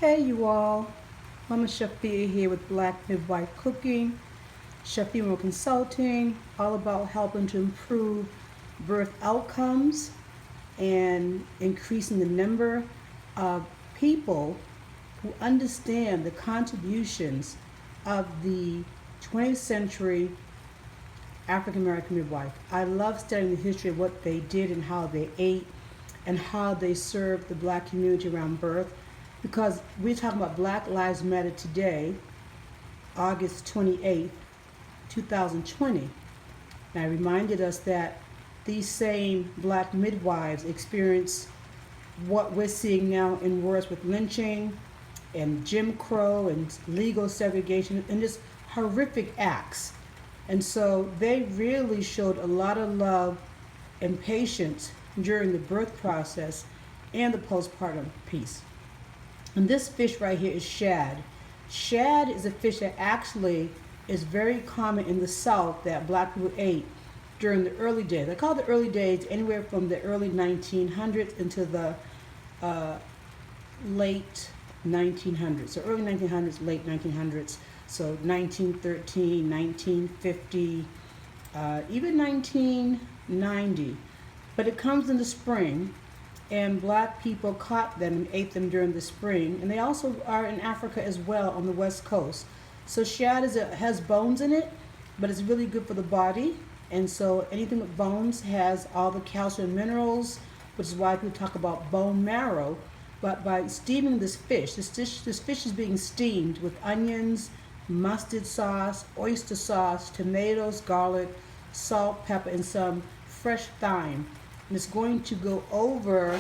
Hey you all, Mama Shafia here with Black Midwife Cooking, Shafia Consulting, all about helping to improve birth outcomes and increasing the number of people who understand the contributions of the 20th century African American midwife. I love studying the history of what they did and how they ate and how they served the black community around birth because we're talking about Black Lives Matter today, August 28th, 2020. And I reminded us that these same black midwives experience what we're seeing now in wars with lynching and Jim Crow and legal segregation and just horrific acts. And so they really showed a lot of love and patience during the birth process and the postpartum piece. And this fish right here is shad. Shad is a fish that actually is very common in the South that black people ate during the early days. I call the early days anywhere from the early 1900s into the uh, late 1900s. So early 1900s, late 1900s. So 1913, 1950, even 1990. But it comes in the spring, and black people caught them and ate them during the spring. And they also are in Africa as well on the west coast. So shad has bones in it, but it's really good for the body. And so anything with bones has all the calcium and minerals, which is why people talk about bone marrow. But by steaming this fish is being steamed with onions, mustard sauce, oyster sauce, tomatoes, garlic, salt, pepper, and some fresh thyme. And it's going to go over,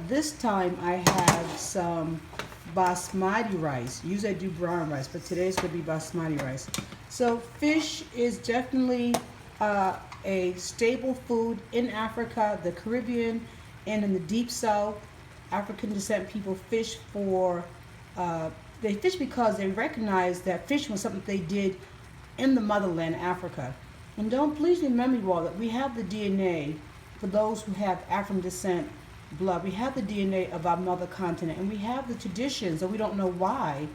this time I have some basmati rice. Usually I do brown rice, but today's going to be basmati rice. So fish is definitely a staple food in Africa, the Caribbean, and in the deep south. African descent people fish for, they fish because they recognize that fishing was something they did in the motherland, Africa. And don't please remember you all that we have the DNA for those who have African descent blood. We have the DNA of our mother continent, and we have the traditions, and we don't know why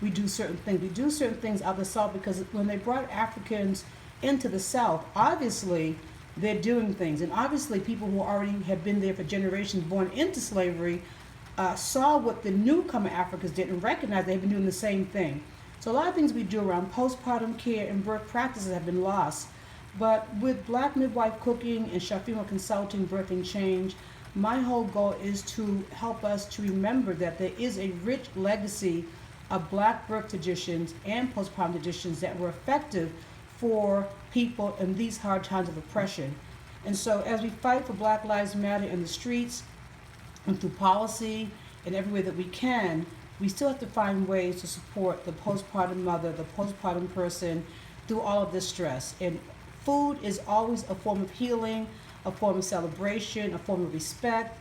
we do certain things. We do certain things out of the South because when they brought Africans into the South, obviously they're doing things. And obviously people who already have been there for generations, born into slavery, saw what the newcomer Africans did and recognized they've been doing the same thing. So a lot of things we do around postpartum care and birth practices have been lost. But with Black Midwife Cooking and Shafima Consulting Birthing Change, my whole goal is to help us to remember that there is a rich legacy of black birth traditions and postpartum traditions that were effective for people in these hard times of oppression. And so as we fight for Black Lives Matter in the streets and through policy and every way that we can, we still have to find ways to support the postpartum mother, the postpartum person through all of this stress. And food is always a form of healing, a form of celebration, a form of respect.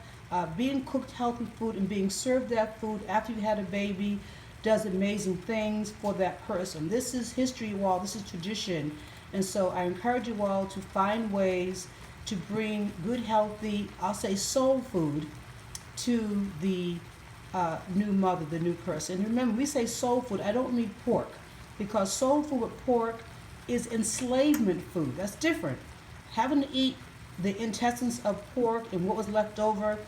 Being cooked healthy food and being served that food after you had a baby does amazing things for that person. This is history, you all. This is tradition. And so I encourage you all to find ways to bring good, healthy, I'll say soul food to the new mother, the new person. And remember, we say soul food, I don't mean pork, because soul food with pork is enslavement food. That's different. Having to eat the intestines of pork and what was left over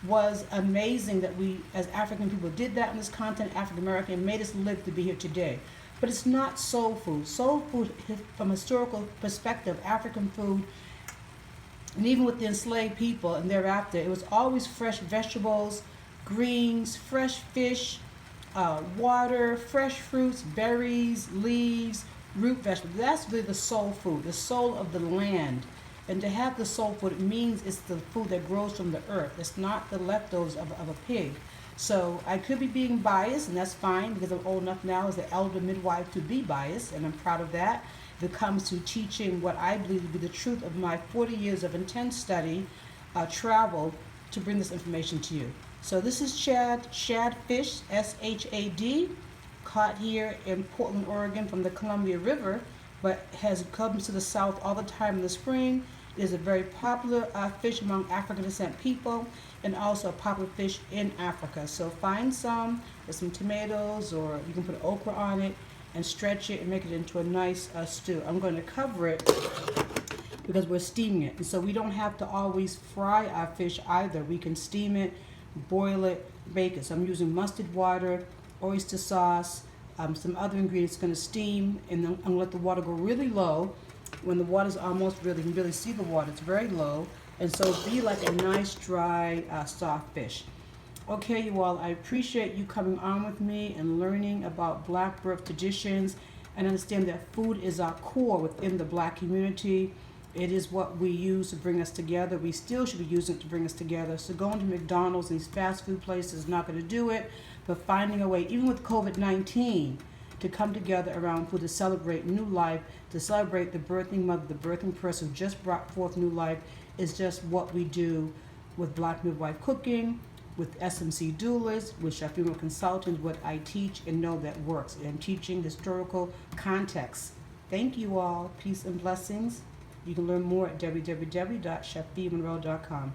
was amazing that we as African people did that in this continent, African American, and made us live to be here today. But it's not soul food. Soul food, from a historical perspective, African food, and even with the enslaved people and thereafter, it was always fresh vegetables, greens, fresh fish, water, fresh fruits, berries, leaves, root vegetables. That's really the soul food, the soul of the land. And to have the soul food, it means it's the food that grows from the earth. It's not the leftovers of a pig. So I could be being biased, and that's fine because I'm old enough now as an elder midwife to be biased, and I'm proud of that. If it comes to teaching what I believe to be the truth of my 40 years of intense study, travel, to bring this information to you. So this is shad fish, S-H-A-D, caught here in Portland, Oregon from the Columbia River, but comes to the south all the time in the spring. is a very popular fish among African descent people and also a popular fish in Africa. So find some with some tomatoes, or you can put okra on it and stretch it and make it into a nice stew. I'm going to cover it because we're steaming it. And so we don't have to always fry our fish either. We can steam it, boil it, bake it. So I'm using mustard water, oyster sauce, some other ingredients going to steam, and then I'm going to let the water go really low. When the water's almost really, you can really see the water, it's very low. And so it'll be like a nice, dry, soft fish. Okay, you all, I appreciate you coming on with me and learning about Black birth traditions, and understand that food is our core within the Black community. It is what we use to bring us together. We still should be using it to bring us together. So going to McDonald's and these fast food places is not going to do it, but finding a way, even with COVID-19, to come together around food, to celebrate new life, to celebrate the birthing mother, the birthing person who just brought forth new life, is just what we do with Black Midwife Cooking, with SMC doulas, with Chef Female Consultants, what I teach and know that works. And I'm teaching historical context. Thank you all. Peace and blessings. You can learn more at www.cheffeemonroe.com.